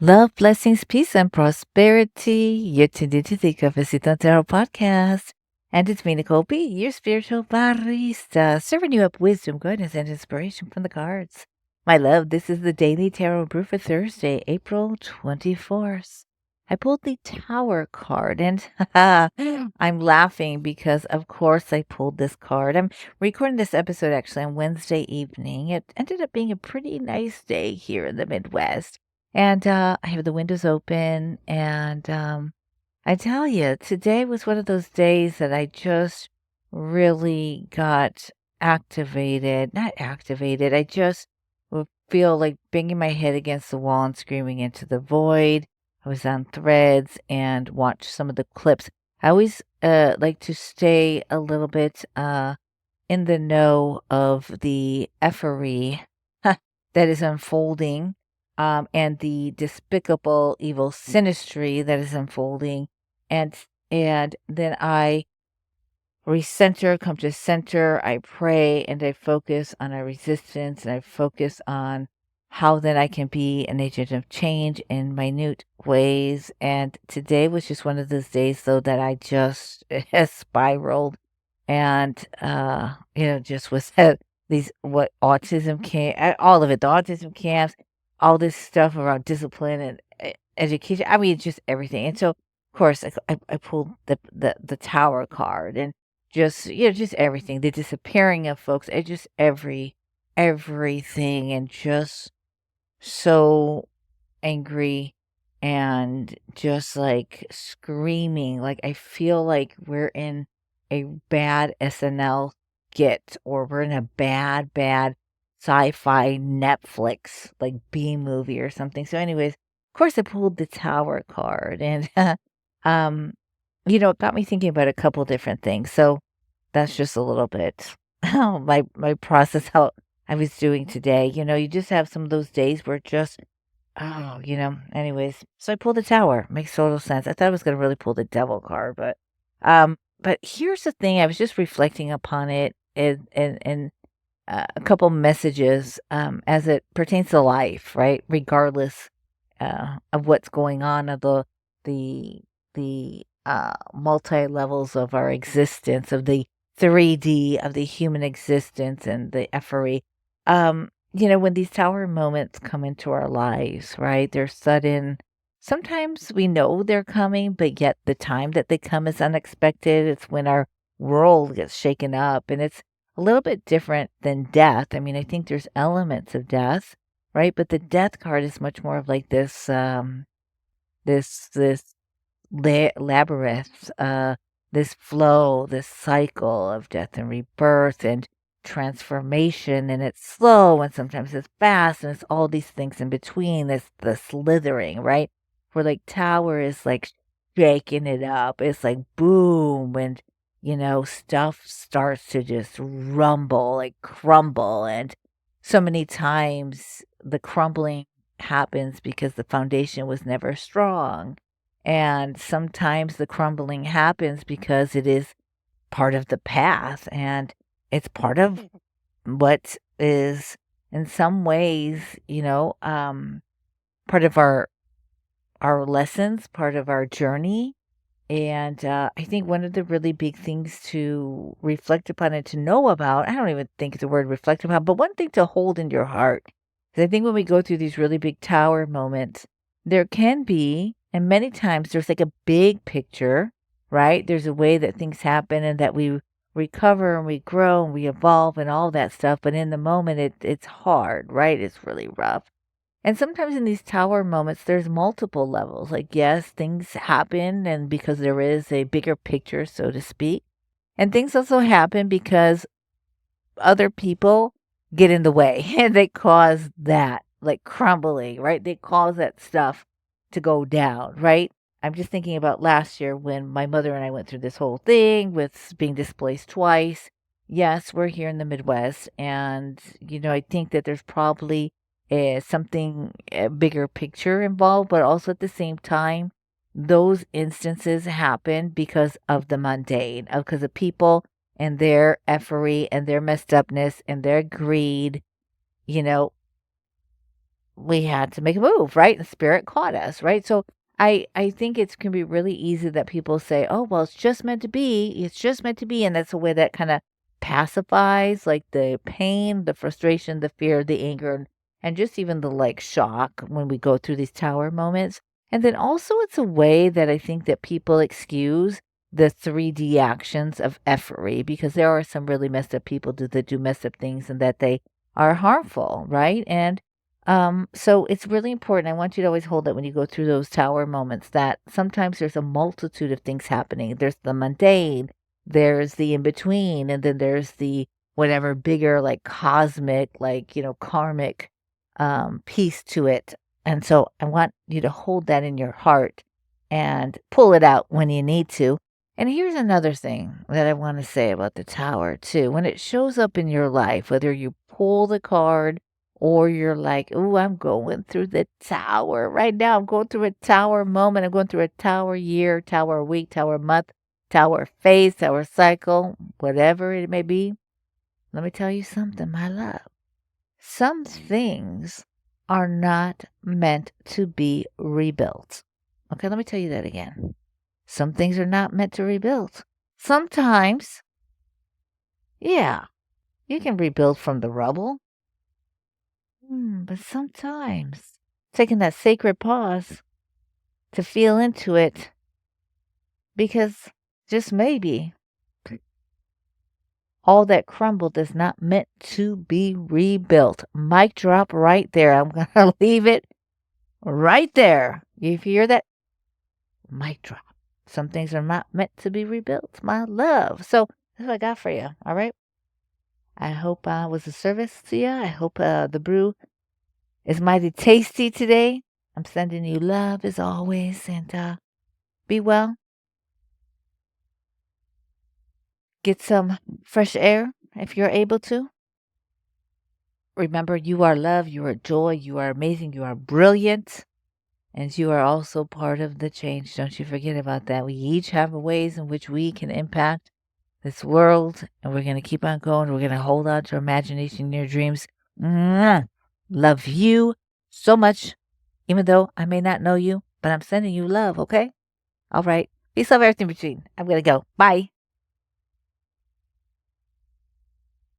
Love, blessings, peace, and prosperity. You're tuned into the Cafecito Tarot podcast. And it's me, Nicole P, your spiritual barista, serving you up wisdom, goodness, and inspiration from the cards. My love, this is the Daily Tarot Brew for Thursday, April 24th. I pulled the Tower card, and I'm laughing because, of course, I pulled this card. I'm recording this episode actually on Wednesday evening. It ended up being a pretty nice day here in the Midwest. And, I have the windows open, and, I tell you, today was one of those days that I just really got activated. Not activated, I just would feel like banging my head against the wall and screaming into the void. I was on Threads and watched some of the clips. I always, like to stay a little bit, in the know of the effery that is unfolding, and the despicable evil synastry that is unfolding, and and then I recenter, come to center, I pray, and I focus on a resistance, and I focus on how then I can be an agent of change in minute ways. And today was just one of those days, though, that I just spiraled and just was at these what autism camp, all of it, the autism camps, all this stuff around discipline and education. I mean, just everything. And so, of course, I pulled the Tower card and just everything, the disappearing of folks, just everything, and just so angry and just like screaming. Like I feel like we're in a bad SNL skit, or we're in a bad sci-fi Netflix like B movie or something. So anyways, of course I pulled the Tower card, and um it got me thinking about a couple different things. So that's just a little bit my process, how I was doing today. You just have some of those days where just anyways, so I pulled the Tower. Makes total sense. I thought I was gonna really pull the Devil card, but here's the thing. I was just reflecting upon it and a couple messages as it pertains to life, right? Regardless of what's going on, of the multi levels of our existence, of the 3D of the human existence and the effery. When these Tower moments come into our lives, right? They're sudden. Sometimes we know they're coming, but yet the time that they come is unexpected. It's when our world gets shaken up, and it's a little bit different than death. I mean, I think there's elements of death, right? But the Death card is much more of like this labyrinth, this flow, this cycle of death and rebirth and transformation, and it's slow and sometimes it's fast, and it's all these things in between. This the slithering, right? Where like Tower is like shaking it up. It's like boom, and stuff starts to just rumble, like crumble, and so many times the crumbling happens because the foundation was never strong. And sometimes the crumbling happens because it is part of the path, and it's part of what is in some ways, part of our lessons, part of our journey. And I think one of the really big things to reflect upon and to know about, I don't even think it's the word reflect upon, but one thing to hold in your heart. Because I think when we go through these really big Tower moments, there can be, and many times there's like a big picture, right? There's a way that things happen and that we recover and we grow and we evolve and all that stuff. But in the moment, it's hard, right? It's really rough. And sometimes in these Tower moments, there's multiple levels. Like, yes, things happen, and because there is a bigger picture, so to speak. And things also happen because other people get in the way and they cause that, like crumbling, right? They cause that stuff to go down, right? I'm just thinking about last year when my mother and I went through this whole thing with being displaced twice. Yes, we're here in the Midwest, and I think that there's probably something a bigger picture involved, but also at the same time, those instances happen because of the mundane, because of people and their effery and their messed upness and their greed, you know, we had to make a move, right? And spirit caught us, right? So I think it can be really easy that people say, "Oh, well, it's just meant to be. It's just meant to be," and that's a way that kind of pacifies like the pain, the frustration, the fear, the anger, and just even the like shock when we go through these tower moments. And then also, it's a way that I think that people excuse the 3D actions of effery because there are some really messed up people that do messed up things and that they are harmful, right? And so it's really important. I want you to always hold that when you go through those tower moments that sometimes there's a multitude of things happening. There's the mundane, there's the in between, and then there's the whatever bigger, like cosmic, like, karmic piece to it. And so I want you to hold that in your heart and pull it out when you need to. And here's another thing that I want to say about the tower, too. When it shows up in your life, whether you pull the card or you're like, "Ooh, I'm going through the tower right now. I'm going through a tower moment. I'm going through a tower year, tower week, tower month, tower phase, tower cycle, whatever it may be." Let me tell you something, my love. Some things are not meant to be rebuilt. Okay, let me tell you that again. Some things are not meant to rebuild. Sometimes, yeah, you can rebuild from the rubble. But sometimes taking that sacred pause to feel into it because just maybe all that crumbled is not meant to be rebuilt. Mic drop right there. I'm going to leave it right there. If you hear that, mic drop. Some things are not meant to be rebuilt, my love. So that's what I got for you. All right. I hope I was of service to you. I hope the brew is mighty tasty today. I'm sending you love as always, and be well. Get some fresh air if you're able to. Remember, you are love, you are joy, you are amazing, you are brilliant, and you are also part of the change. Don't you forget about that. We each have ways in which we can impact this world, and we're going to keep on going. We're going to hold on to our imagination and your dreams. Mwah! Love you so much, even though I may not know you, but I'm sending you love, okay? All right. Peace, love, everything between. I'm going to go. Bye.